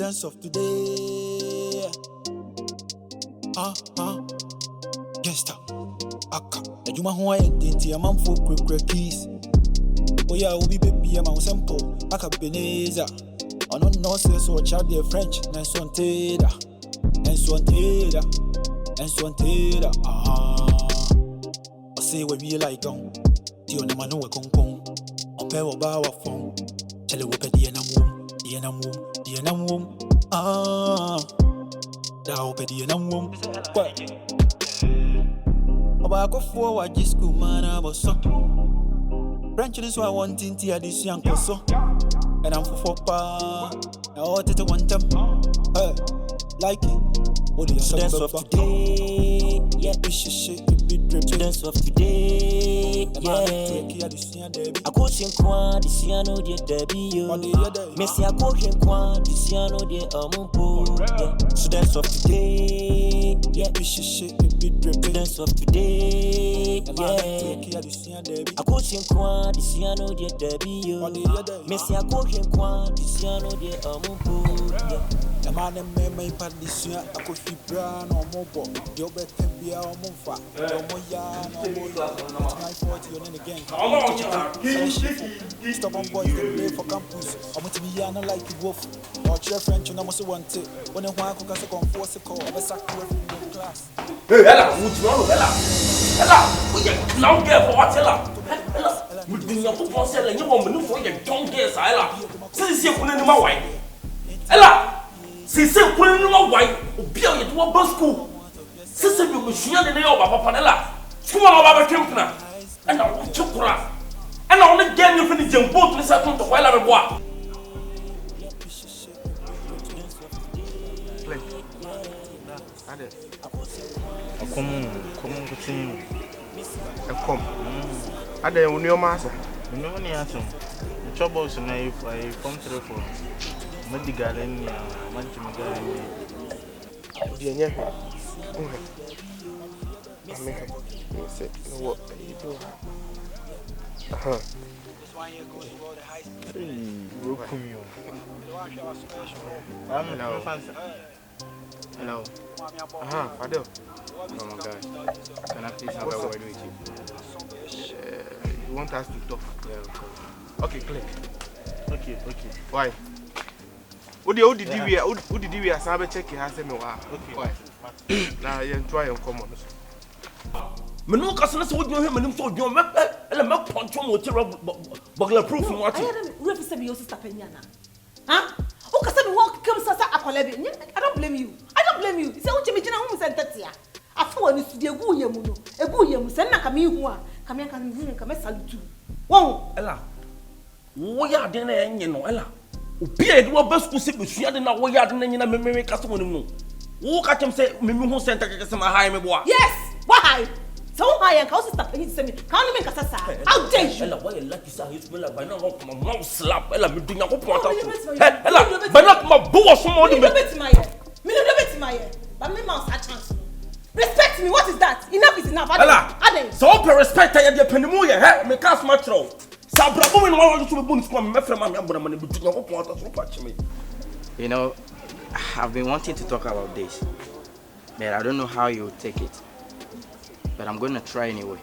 Students of today. Gangsta. Aka. The Juma Hoa Dinty, a man for quick keys. Oh, yeah, will be baby, a man simple. AKABENEZER. I don't know, so child, dear French, and so on Teda. And so on Teda. And so on Teda. I say, where we like gone. Do you know, man, no, a concon. On pair of our phone. Tell you what, the enam the enam womb. Thou petty enam womb. I go forward, this school man, I was so. Branching is what I want in tea, this young so. And I'm for pa. I wanted to want them. Like it. What do you say? Students of today. Yeah, students of today. Yeah. I go in Quan, this year no dear Debbie. Messi, I go in Quan, this year no dear Amumpo. Students of today. Yeah, students of today. Yeah. I go in Quan, this year no dear Debbie. Messi, I go in Quan, this year no dear Amumpo. The man and may part this year, I could be brown or mobile. You'll bet to be our mofa. No more yarn, no more. My 40 and then again. Stop on boys that play for campus. I want to be young like a wolf. Or chair French, and I must want it. When I want to go on force a call, I was sacked away from the class. Hey, Ella, what's wrong with Ella? Ella, we get long girl for what, Ella? We've been your football cell and you want me for your young girls, Ella. Since you're putting in my wife. Ella! Since you're putting in my wife, or be on your bus school. Since you machine the name of Papa school of our company, and I want to cry. And I only get you finish your boat to settle to while I'm walk. Come, continue. Come. Are there only your master? No one answer. The troubles and I come through for Muddy Garden, Manchim Garden. Dear, I mean, say, what you do? Hello. Father. Oh my God. Can I please have a word with you? You want us to talk? Yeah. Okay, click. Okay. Why? Who did you wear? Sabe check your house. Okay. Why? Now you try and come on. Menu customer so you him and so you make punch on with your burglar proof and what? I had a reference to your sister Penyana. Huh? Who can say walk comes as a colleague? I don't blame you. It's a Jimmy Home Center. I thought it's the Guyamuno, a Guyam, Senna Camille, come salute. Won't Ella. We are dinner and you know, Ella. Be a do a bus to sit with you and now we are in a memory customer. Who catch him say, Mimu Center gets some high me boy? Yes, why? So high and causes stuff and send me. Can't make us how dare you? Ella, why you like to say his will by now come a mouth slap? Ella, me doing a good point. Ella, but not my boss from all the bit my but me mouse a chance. Respect me, what is that? Enough is enough. Ella, so open respect I get Penemuya, me cast my throw. Sabra woman want to be boons from my friend, I'm going to do your point of watch me. You know, I've been wanting to talk about this, but I don't know how you will take it. But I'm going to try anyway.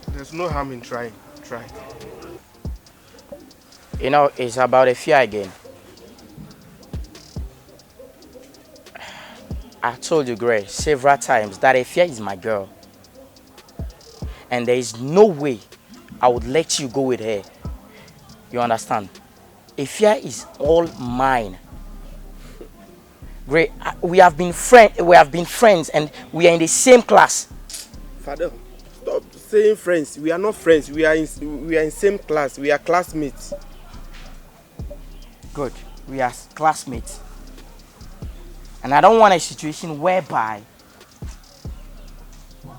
There's no harm in trying. Try. You know, it's about a fear again. I told you, Grace, several times that Afia is my girl. And there is no way I would let you go with her. You understand? Afia is all mine. Great. We have been friends and we are in the same class. Father, stop saying friends. We are not friends. We are in same class. We are classmates. Good. We are classmates. And I don't want a situation whereby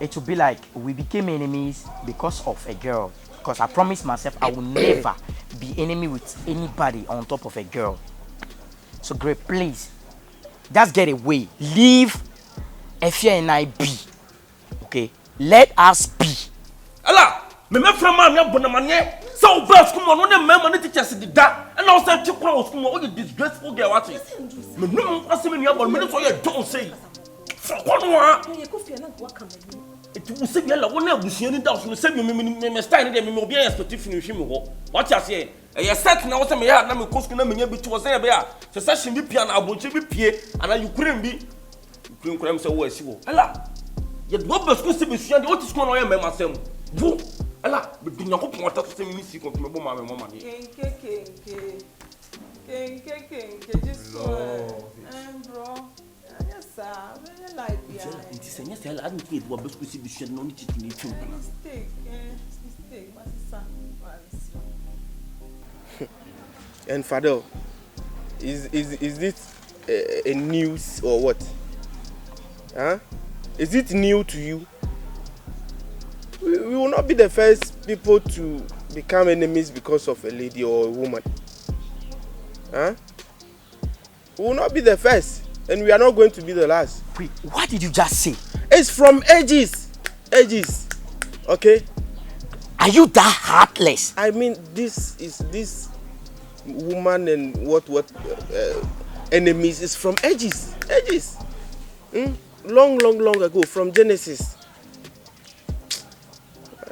it will be like we became enemies because of a girl. Because I promised myself I will never be enemy with anybody on top of a girl. So great, please. Just get away. Leave Afia and I be. Okay? Let us be. Ella, me friend man ya bonamanye. So brass come on, no member teachers did that. now say to cross all you disgraceful girl what it. Me no ask me about me so you don't say. For one You go fear na go come here. it will say yalla wona abusuan ni da so say me style dey me obi expect finish me ho. What you say? E set na wo say me ya na me kosku na me nya bi to say be a se session bi pia na abonche bi pie ana Ukraine bi Ukraine say wo asi wo. Ela ye do basku se besuan dey what is going on here me masem. Bu ela be dunya ko pon ta so say me si ko me bo ma me mama ni. Kenke, just bro. Yes, sir. Really like yeah. It is any say I don't think what basku se besuan no ni chitin ni twum. Mistake, my sister. And Fadel, is this a news or what? Huh? Is it new to you? We will not be the first people to become enemies because of a lady or a woman. Huh? We will not be the first, and we are not going to be the last. Wait, what did you just say? It's from ages. Okay? Are you that heartless? I mean, this woman and what enemies is from ages. Long ago, from Genesis.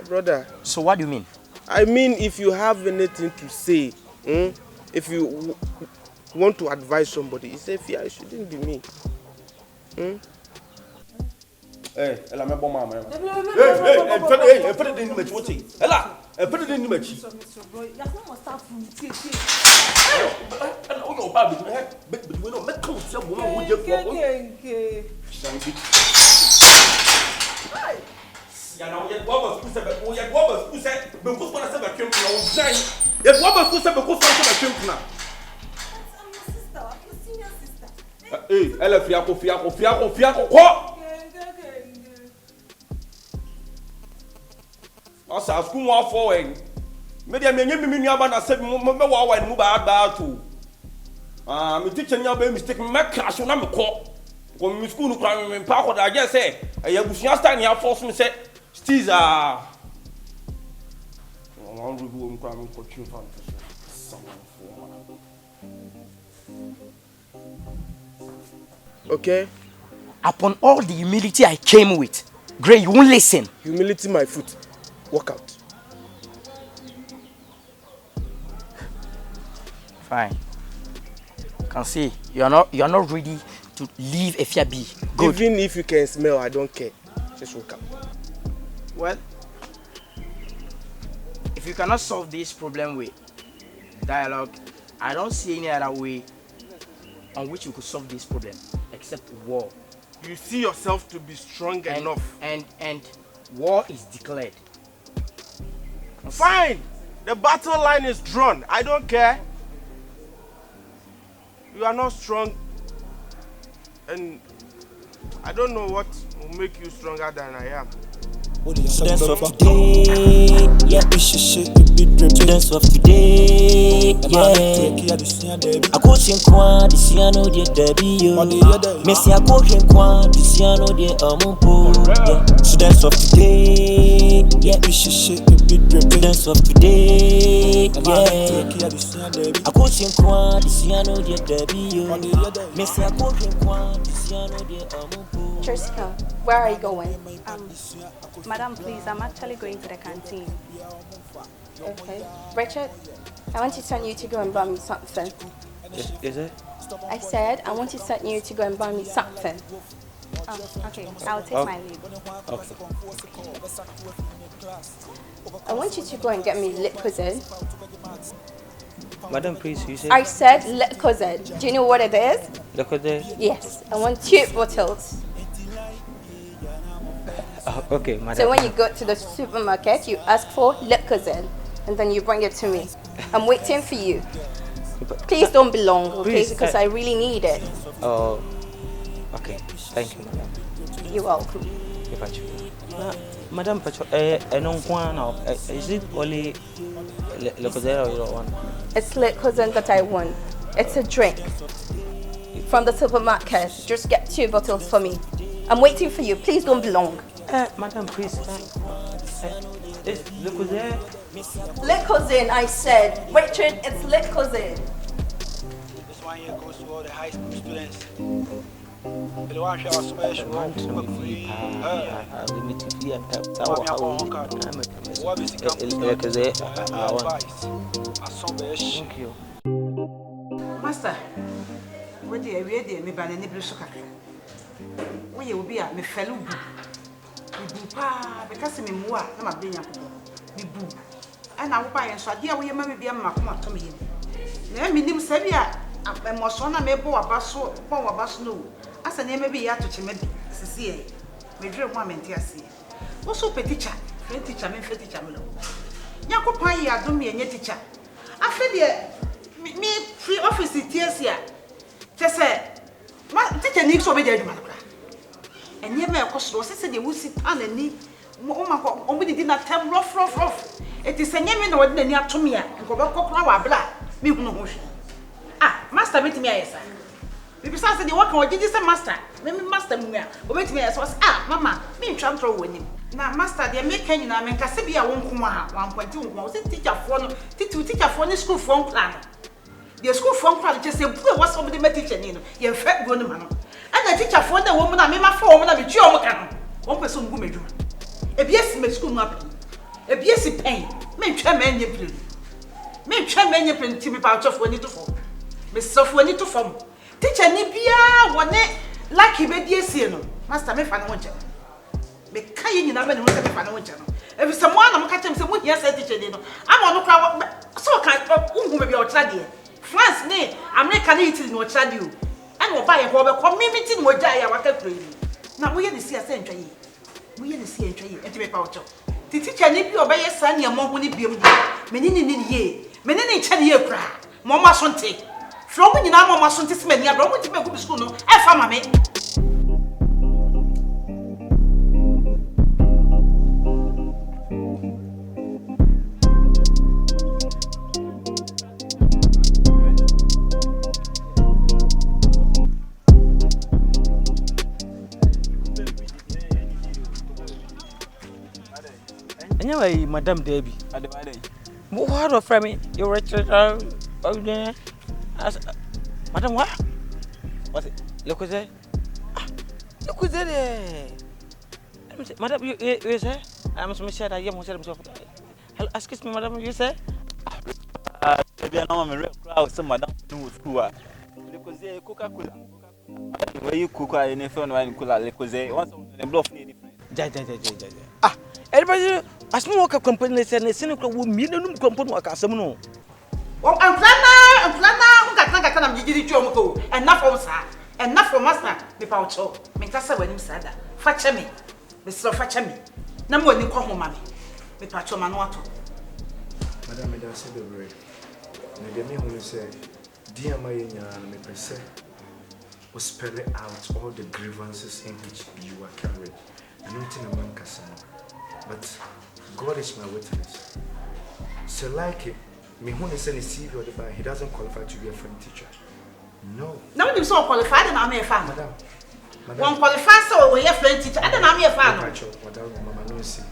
Brother. So what do you mean? I mean, if you have anything to say, if you want to advise somebody, you say, "Fear, it shouldn't be me." Hey, ela me bomba mama. Hey, put it in the machi. Ela, put it in the machi. You must start from tea. And all your baby, but we don't make clothes. Some woman would just walk. Ya na ye baba school se be o ye baba school se be ko so na se be twem na o jan ye baba school se be ko so na se be twem na I'm your sister, I'm your senior sister. eh ela fiako ko asa school wa for en me dia me nyem me nua na se me wa wa mu ba to me teacher nya ba mistake me crash na me ko me school no kwa me pa ko da je say e abusuan style ni force me say Stiza. I'm going to Okay. Upon all the humility I came with, Gray, you won't listen. Humility, my foot. Walk out. Fine. Can see you're not ready to leave Efiabi. Good. Even if you can smell, I don't care. Just walk out. Well, if you cannot solve this problem with dialogue, I don't see any other way on which we could solve this problem except war. You see yourself to be strong enough. And war is declared. Fine. The battle line is drawn. I don't care. You are not strong. And I don't know what will make you stronger than I am. Students of today, yeah, students of today, yeah. I go sing kwa, this year no dear Debbie, yo. Messi, I go sing kwa, this year no dear Amumpo, yeah. Students of today, yeah, students of today, yeah. I go sing kwa, this year no dear Debbie, yo. Messi, I go sing kwa, this year no dear Amumpo. Jessica, where are you going? Madam, please, I'm actually going to the canteen. Okay. Richard, I want to send you to go and buy me something. Is it? I said I want to send you to go and buy me something. Okay, I'll take my leave. Okay. I want you to go and get me lip cuisine. Madam, please, you said? I said lip cuisine. Do you know what it is? Look at there. Yes, I want 2 bottles. Okay, madam. So when you go to the supermarket, you ask for lip cuisine, and then you bring it to me. I'm waiting for you. Please don't be long, okay? Please, Because I really need it. Oh, okay. Thank you, madam. You're welcome. Madam, is it only Locozera or you don't want? It's lip cuisine that I want. It's a drink from the supermarket. Just get 2 bottles for me. I'm waiting for you. Please don't be long. Madam, please. Is Locozera Limousine, I said. Richard, it's limousine. This one here goes to all the high school students. The one share special. Master, what do you read? Me ban any blue sugar. We will be at me fellow boo. Because me more, no, my being me boo. And I will buy and so dear, we may be a macma to me. Let me name Sabia. I must on a mebo a basso, or a bass no. As a name may be at to Chimney, Cecilia. Me dream one and see. Also, teacher, friend teacher, me friend teacher. Yanko Pie, I don't mean a teacher. I feel me free office tears here. Just say, my teacher needs to be there. And near me, of course, was said they would sit on a knee. Only did not tell rough. It is a name in ordinary near to me and go back our blood. Me no motion. Ah, master, meet me, sir. Besides, the work or did this a master? Maybe master, wait me as was mamma, me trying to win him. Now, master, they make any name and Cassibia won't come out 1.2 was teacher for the school phone plan. The school phone plan just said, what's over the teacher, you fat good man. And the teacher for the woman, I made my phone when I be your can. One person who may do. A BS may school up. A BS pain. Men try many play. Men try many play to me about of when you to form. Miss Soft when you to form. Teacher Nibia, one day, lucky baby, master me fan one channel. Make Kayin in a man who said fan one channel. If someone I'm catching someone, yes, I teacher, I'm on the crowd. So can't who may be your child. France, nay, American eating no child you. And we'll buy a rubber community more die. Now we are the sea century. We are the sea entry and to make out. The teacher need you obey your son, your mom when he be meaning in ye, meaning in Chania cry. Mamma Sonte. From when you know Mamma Sonte's men, you're going to make good school. I found my mate. Anyway, Madam Debbie. What of me? You Richard? Madam, what? What? Look at that. Look at that. Madam, you say? I'm so sad. I am myself. Excuse me, Madam, you say? Maybe I know I'm a real crowd. Some Madam who school. Because they Coca-Cola. Where you cook anything when Cola, because they want to bluff me. Ah, everybody, as no work company said, a cynical woman, company work as some no. Oh, I'm planner, who got not going to Jomoko, and not from sir, and not from master, the poucho. Mikasa when you said that. Fetch me, Mr. Fetch me. Number one, you call home, mammy. The pacho manuato. Madame, I said the word. And the man who said, dear my young, me per se, was spell out all the grievances in which you are carried. Anointing a man casano. But God is my witness. So like it, me who is any CV or the bar, he doesn't qualify to be a friend teacher. No. Now you so qualified and I'm a fan. Madam. One qualified so we are friend teacher, and then I'm a fan. Madam, Mama Nancy.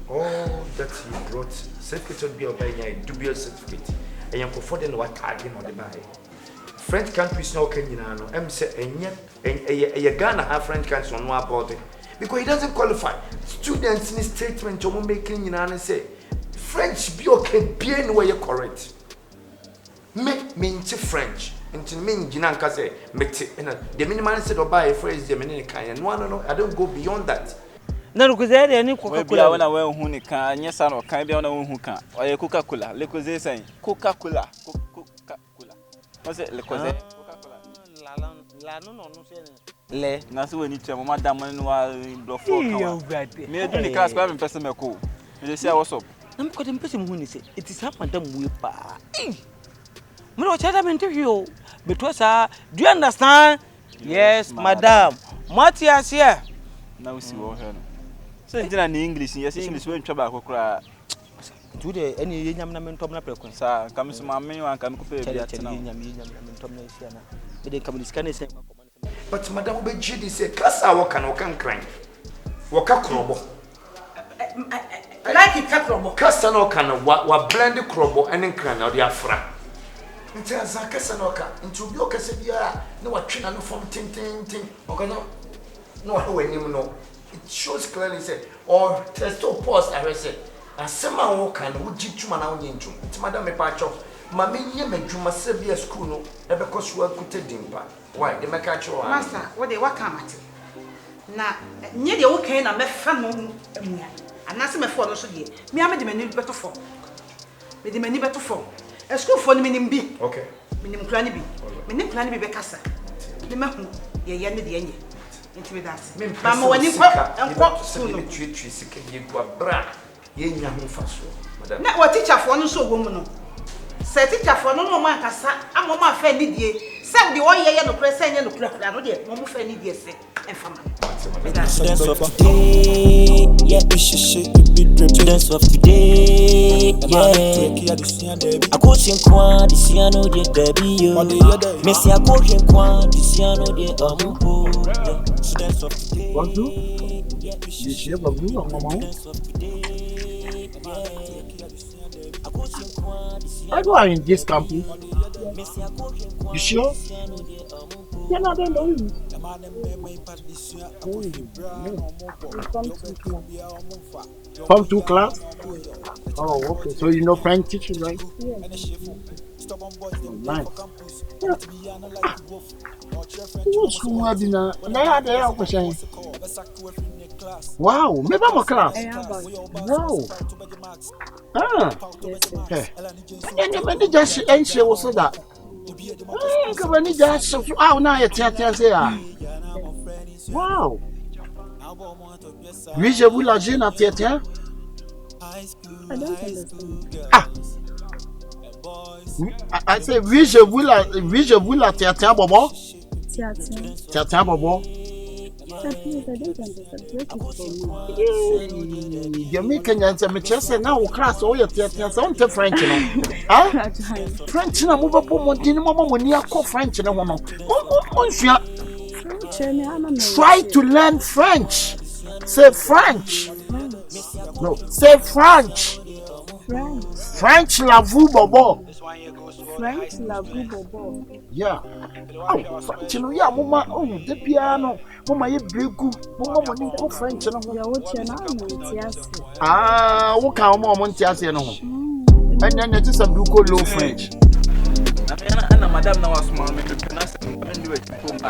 All that you brought, certificate be obeying a dubious certificate. And you're confident what target on the bar. French countries no Kenyan, I'm saying, and a Ghana have French countries on one about it. Because he doesn't qualify. Students in his statement to making and say French be okay, be anywhere you're correct. Make me into French. Until me Ginanka say, make it. The minimum said or buy a phrase, the minute kind. No, I don't go beyond that. No, because there any Coca-Cola when I wear who can, yes, I can't be on a who can. Or a Coca-Cola, because they say Coca-Cola. Coca-Cola. What's it? Coca-Cola. Le, Nasu when you tell Madame Bluffo. Me do the class by person me ko. Me say what's up. I'm going to person who say it is half Madam Whippa. Me no chat interview. Because do you understand? Yes, Madam. Matthias here. Now we see what her. So in English, yes, English when trouble cry. Today any yam na mentom na prekon. Sa come so mammy and come ko pe bia tena. Yam mentom na isia na. Me dey come scan say. But Madam Beji say kasa waka no kan kran. Waka krobo. like it krobo. Kasa no kana wa blend krobo ene nkran na odi afra. Nti asa kasa no ka nti obi okasa bia na watwe na no from tin. Okana no wa wenim no. It shows clearly say or test or pause I say asema wo kan wo gituma na wo nyentum. Nti madam me pa cho ma me nye madwuma se bia school no e be koso akute dimpa. Why? The make cho Master, what they work amate. Na nye de wo kan na me fa no amua. Anase me fo no so de. Me am de mani beto fo. Me de mani beto fo. E school fo ni minim bi. Okay. Minim kura ni bi. Minim kura ni bi be kasa. Me mahu ye ye ne de enye. Nti me that. Ba ma wani ko enko school no. Twi sika ye gua bra. Ye nya ho fa so. Madam. Na what teacher fo no so wo mu no. Se teacher fo no man kasa amoma fa ni die. Se de wo ye no kura se nya no kura no de mo mo fa ni die se enfama. Students of today, yeah, we should shake the beat drip. Students of today, yeah. I go to Kwa, this year no de Debbie, yo. Messi, I go to Kwa, this year no de Amupo. Students of today, yeah, we should shake the beat drip. I go in this campus. You sure? Yeah, no, I don't know you. From 2 class? Oh, okay. So you know French teacher, right? Yeah. Oh, nice. Yeah. What's going on? Wow, maybe I'm a class. Wow. Ah. Yes, And you just answer also that. When you just now you tell wow. Vous la jeune à tiens? I don't understand. Ah. I say vous la tiens bobo? Tiens bobo. Please, I don't understand. Break it for me. You make an answer me just now class all your tiens on to French, you know. Ah? French na move up on mama when you call French no one. Try to learn French. Say French. No, say French. French la vous bobo. French la vous bobo. Yeah. Oh, French no yeah, mama. Oh, the piano. Mama ye bregu. Mama money go French no. Ya what you na Ah, what kind of mama tiase no. And then it is some do call low French. Na madam na was mama me pronounce and do it pomba.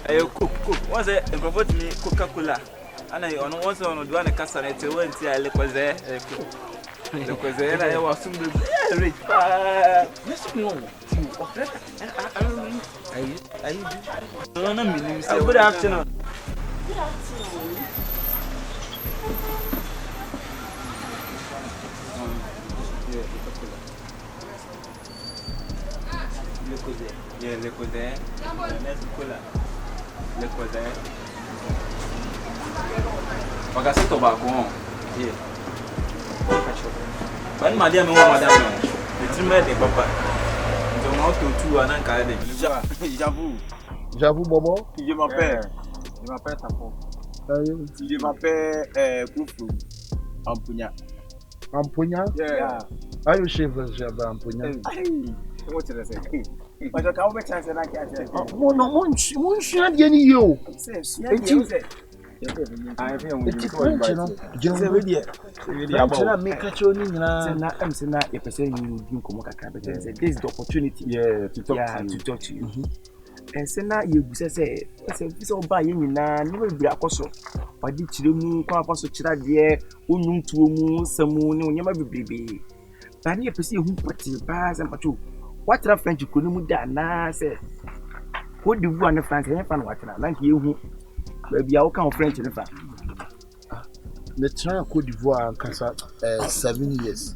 Ayo cook. What's it? Confront me Coca-Cola. And I on once on do an cassa net went here lekoze. Lekoze na was some rich. Yes me on. Good afternoon. Yeah, le cousin. Le cousin. Pagase tobacco. Yeah. When madame le trimmer de papa. Donc on tout en carré. J'avoue bobo. Je m'appelle Tapo. Je m'appelle Koufou. Ampunya. Ampunya? Yeah. Are you sure for Ampunya? What did I say? But I can't wait chance and I can't tell. Mon chien de you. I think it's French, you know. Really make a show na I'm saying na a person you do come this is the opportunity to talk to you. And say na you say so buy you na no be akoso. Padi chire mu kwa akoso chira de onum tuo mu samu ne onyama bebrebe. Ba na person hu pati ba say pato what ra French ko ni mu da na say Cote d'Ivoire na France e fa na what na like you hu ba bia wo kan French ne fa. Me try Cote d'Ivoire kasa 7 years.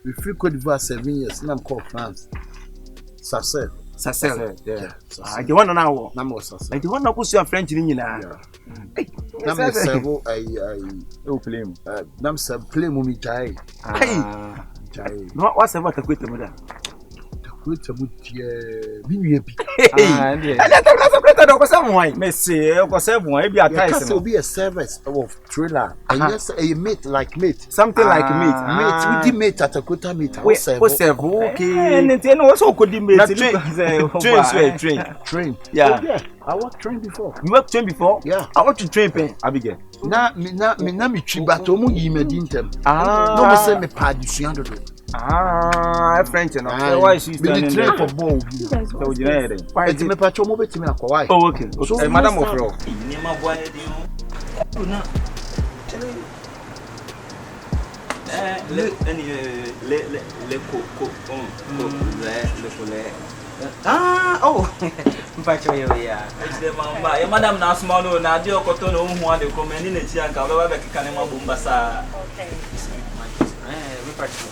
We free Cote d'Ivoire 7 years na call France. Sacel. Yeah. I the one now. Na mo Sacel. Like the one na ko su French ni nyina. Hey, na me servo I play mu. Na me play mu mi jai. Hey. Jai. No what servo ta kwete mu da. Wait a minute, maybe. And that's a better dog. Someone may say, or someone, be a It will be a service of trailer. And yes, a mate like mate. something like meat. Mate, we did mate at a quota meet. What's okay? And then also could be made Train. Yeah. Oh, yeah. I worked train before. You worked train before? Yeah. I want to train pen. Abigail. Me chiba to mu yime dintem. Ah. No, me say me padi suando do. French and why she's the train for ball. So you know it. Why me pacho mo beti me akwai. Oh, okay. So, Madam of Row. Madam now small no na dio koto no hu ade ko mani na chi anka ba ba kika ne ma bomba sa. Okay. We pacho.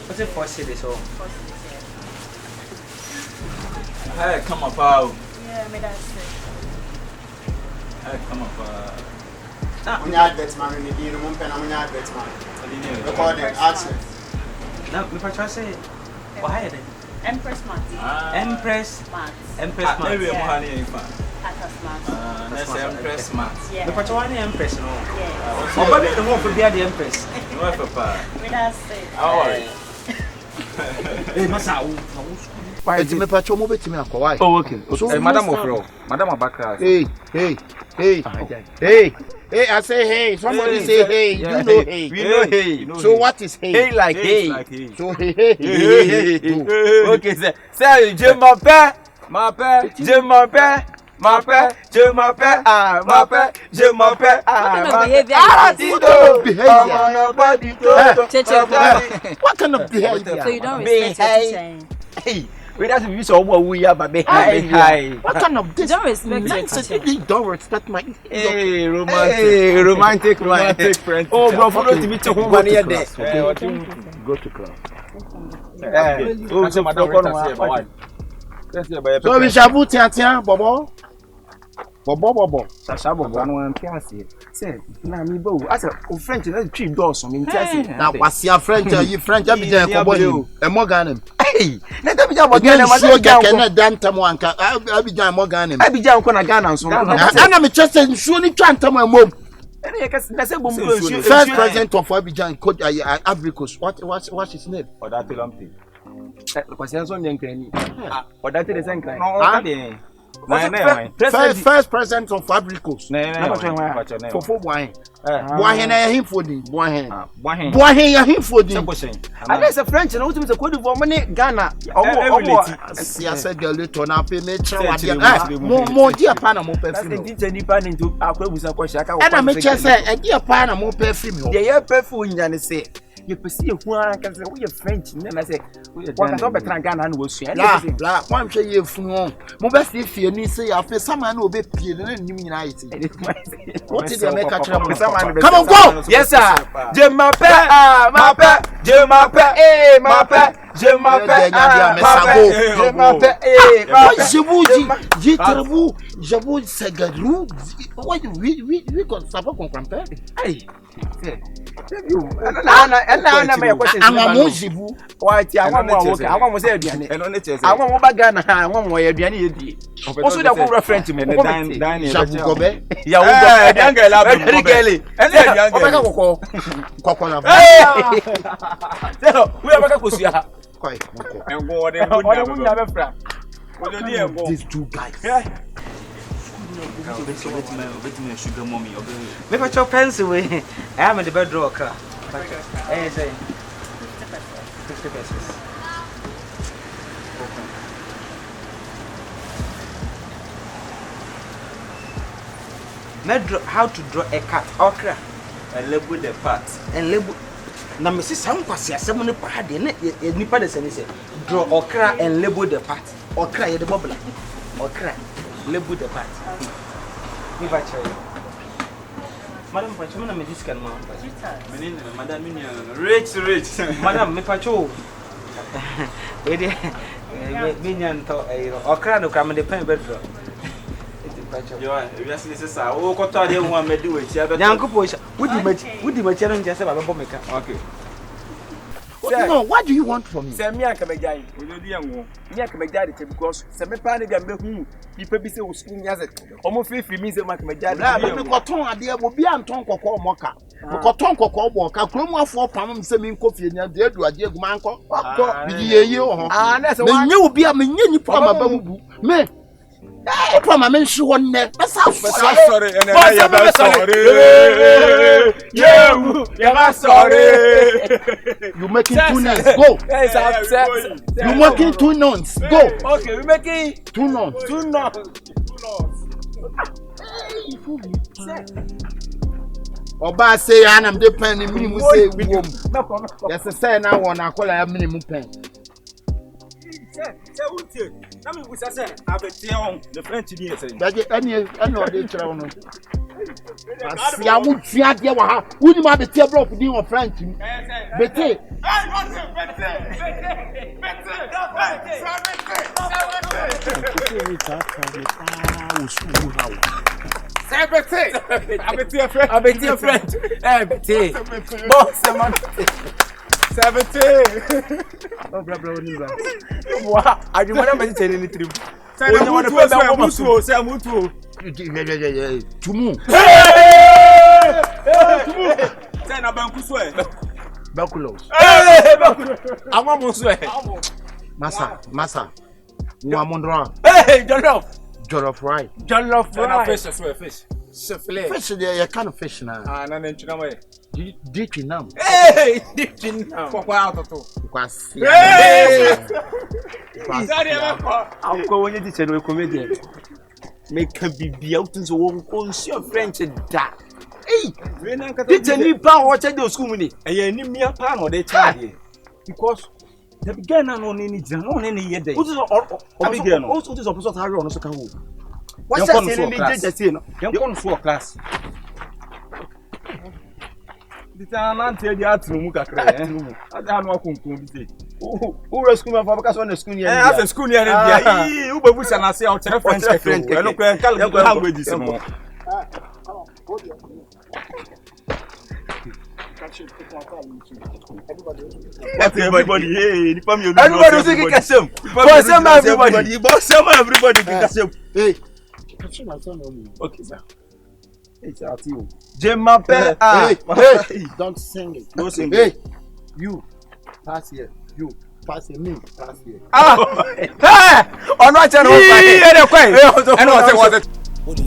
What's it for this home? Hey, come up out. Yeah, me that's it. Hey, come up. When you advert man, when you do the mumpen, when you advert man. Recording, action. Now, me pacho say, why are they? Empress Mart. Empress Mart. Empress Mart. Maybe I'm honey in fact. Empress Mart. That's Empress Mart. Yeah. The pacho one Empress no. Yeah. Oh, but the one for be the Empress. No papa. Me that's it. How are you? Hey, Massa. Why me pacho mo beti me akwai. Oh, okay. So, Madam of Row. Madam Abakra. Hey. Hey, I say hey. Somebody say hey. You know hey. We know hey. So what is hey? Hey like hey. So hey. Okay, sir. Say, je m'appelle. M'appelle. Je m'appelle. M'appelle. Je m'appelle. M'appelle. Je m'appelle. What kind of behavior? So you don't respect what you're saying. Hey. We don't have to use all what we are, but hi. What kind of this? You don't respect your teacher. You don't respect my. Hey, romantic friend. Oh, bro, follow to meet you home one year there. Go to class. Oh, so madam, so we shall put tian bobo. Sasha bobo no am piase. Say, na mi bo. I say, o French na twi doors on me tiase. Na wasia French, you French abijan ko boy. E mo ganem. Hey, na abijan mo Ghana, ma so Ghana dan tam anka abijan mo ganem. Abijan ko na Ghana so. Ana me chese nsuo ni twa ntam amom. First president of Abidjan, Coach Abricos. What's his name? Or that lumpy. Because he has on Yankee. Or that is Yankee. First president of Abricos. For 4 wine. Boahen na him for the Boahen ya him for the. And there's a French and ultimately Cote d'Ivoire money Ghana. See, I said the little now pay me more dear pana more perfume. And I make sure say a dear pana more perfume. Yeah, perfume and say. You perceive who I can say we are French, and I say, what can better Ghana and will share. La, one say you from best if you need say after someone will be peeling and united. What did you make a trouble? Come on, go! Yes, sir. Je m'appelle, ma père, je m'appelle, ma père, je m'appelle, je m'appelle, je vous segadrou. Oui, comme ça va qu'on comprend. Hey, these two guys. Sugar mommy. Make a chop pencil away. I am in the bedroom. Hey, say 50 pesos. How to draw a cat? Okra. And label the parts. And label. Now, Mrs. Sam was here. Someone had nipa the same. Draw okra and label the part. Okra, the bubble. Okra. Label the part. Madam, Pachona, me this can Madam, rich. Madam, me Pacho. Minion to okra no come the pen bedroom. You are, this is our what I want to do it. Yanko Poisha, would you make challenge just about Bomeka? Okay. No, what do you want from me? Say me and Kabejai, we do the young one. Me and Kabejai because some pan again be who people be say we school me as it. Almost 50 means a Kabejai. Me ko ton ade wo bia nton kokko moka. Me ko ton kokko boka. Kromu afo pam se me nkofie nya de adu ade aguma anko. Bi ye ho. Na se me nye obi a me nye nipa ma ba mu. Me eh pa ma me nshi won ne. Sorry, and I'm sorry. Yeah, sorry. You making 2 nuns. Go. Yes, I'm set. You making 2 nuns. Go. Okay, we making 2 nuns. 2 nuns. Oba say anam de pen ni minimum say wom. Yes say na won akola ya minimum pen. Say utie. Na me busa say abete on the French ni say. Daje any de kira wono. Asia wo tua de wa ha. Wuni ma bete block din on French. Bete. Abete French. Abete. Boss man. 70. Oh bra oni ba. Wow, I do want to tell you anything. Say na mutu, say mutu. Tumu. Tumu. Say na banku so e. Bakulos. Amo mo so e. Masa. Wa mondra. Hey, Jollof rice. Jollof rice. Fish. Fish there, kind of fish now. Na nchina mo e. Ditchy nam. Hey, ditchin. Kwa atoto. Kwa si. Hey! Zari amako. Akwa wonye ditche no comedian. Make bibi out nso won konsi French da. Hey! Ditche ni pa wo che de school mu ni. Eye ni mia pa na de cha de. Because the beginner no ni jira no ni ye dey. What is o no? Also this opposite harry on so kan wo. What say ni jeje say no? Yan kon so class. Ditana nante di atru mu kakra ada no akonkon bi say who rescue me for because on the school here as a school here dia who babu sana say o chere French kakra e no kwen language is no everybody hey ni pam you everybody say kikasem everybody kikasem Hey okay sir. It's at you. Je m'appelle. Hey, don't sing it. No sing. Hey, you pass here. You pass here. Me pass here. Hey! On what channel?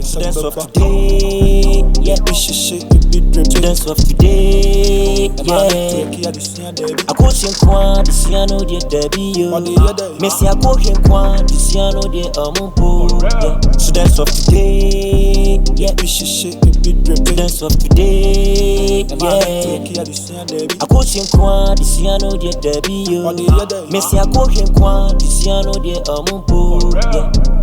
Students of today, yeah, we should shake the beat drip. Students of today, yeah. I go sing kwa, this year no dear Debbie, yo. Messi, I go him kwa, this year no dear Amumpo. Students of today, yeah, we should shake the beat drip. Students of today, yeah. I go sing kwa, this year no dear Debbie, yo. Messi, I go him kwa, this year no dear Amumpo.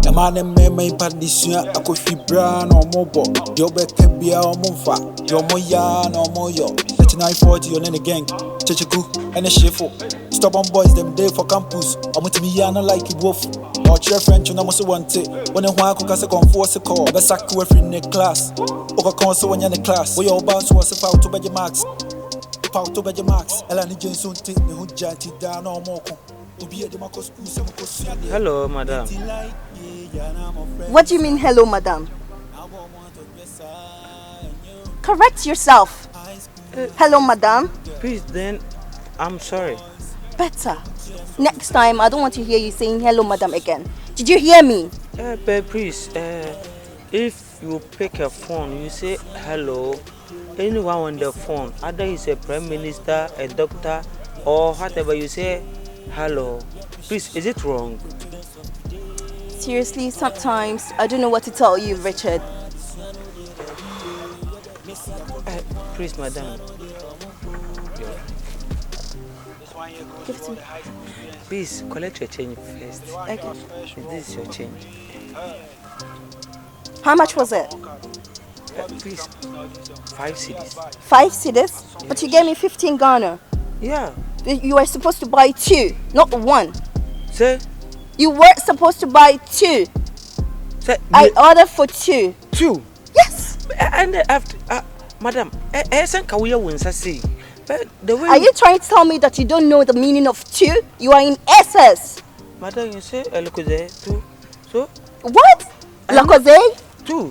The man and me, my pardition, I go fibra no more bo. Yo back can be our monfa. Yo moya no more yo. 3940 on any gang. Checheku and a shefo. Stubborn boys them day for campus. I'm with me no like it wolf. Or chair French and I must want it. When I want to go force a call. Best I could every in the class. Oka console when you're in the class. We all bounce was a foul to bed your marks. Foul to bed your marks. Elani Jenson take me who jatty down no more. Hello, madam. What do you mean, hello, madam? Correct yourself. Hello, madam. Please, then, I'm sorry. Better. Next time, I don't want to hear you saying hello, madam again. Did you hear me? But please, if you pick a phone, you say hello, anyone on the phone, either it's a prime minister, a doctor, or whatever, you say hello. Please, is it wrong? Seriously, sometimes I don't know what to tell you, Richard. Please, madam. Give it to me. Please, collect your change first. Okay. This is your change. How much was it? Please, 5 cedis. 5 cedis? Yes. But you gave me 15 Ghana. Yeah. You were supposed to buy 2, not 1. Sir? You weren't supposed to buy 2. Sir, I ordered for 2. 2? Yes. And after, madam, The way Are you trying to tell me that you don't know the meaning of two? You are in SS. Madam, you say look there too. So What? Le cause? two.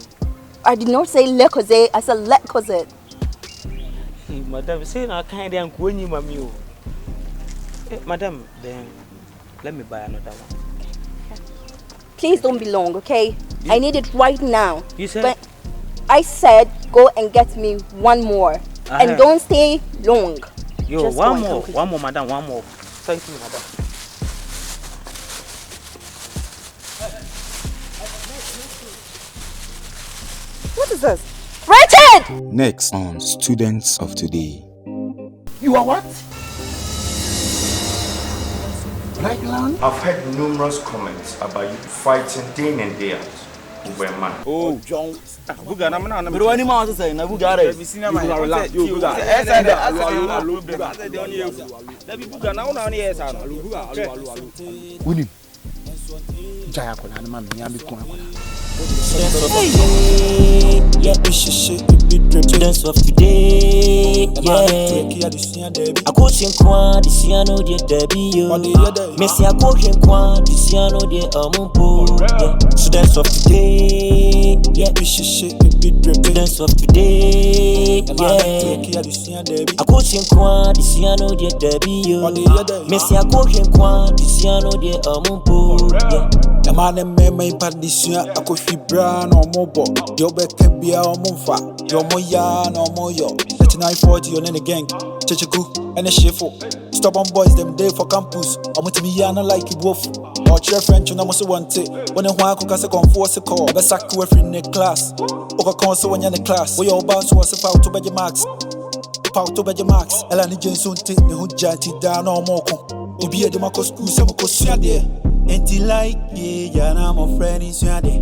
I did not say le cause, I said le cause. Madam, say now kind of going you, mammy. Madam, then let me buy another one. Please don't be long, okay? I need it right now. You said? But I said go and get me one more. And don't stay long. Yo, Just one more, madam, one more. Thank you, madam. What is this? Richard! Next on Students of Today. You are what? I've heard numerous comments about you fighting day in and day out over a man. Oh, John. Buga na mana na. Pero ani ma say na buga re. Buga relax. Yo buga. Buga na una ni esa no. Buga. Wuni. Jaya ko na ma me nya bi kun akola. Yeah, students of today. Yeah, I go sing kwa this year no dear Debbie yo. Messi I go sing kwa this year no dear Amumpo. Yeah, students of today. Yeah, students of today. Yeah, I go sing kwa this year no dear Debbie yo. Messi I go sing kwa this year no dear Amumpo. Yeah, the man and me my part this year I go fibra no mobo. Yo be kebia o mumfa. Yo moya no moyo. 3940 on any gang. Checheku and a shefo. Stubborn boys them day for campus. I'm with me yana like wolf. Or chair French and I must want it. When I want to come force a call. Best sack to every in the class. Oka console when you're in the class. We all bounce was a foul to bed your marks. Foul to bed your marks. Elani Jenson take the hood janty down or moko. Obi a demako school some there. Ain't like yeah, I'm a friend in Sunday.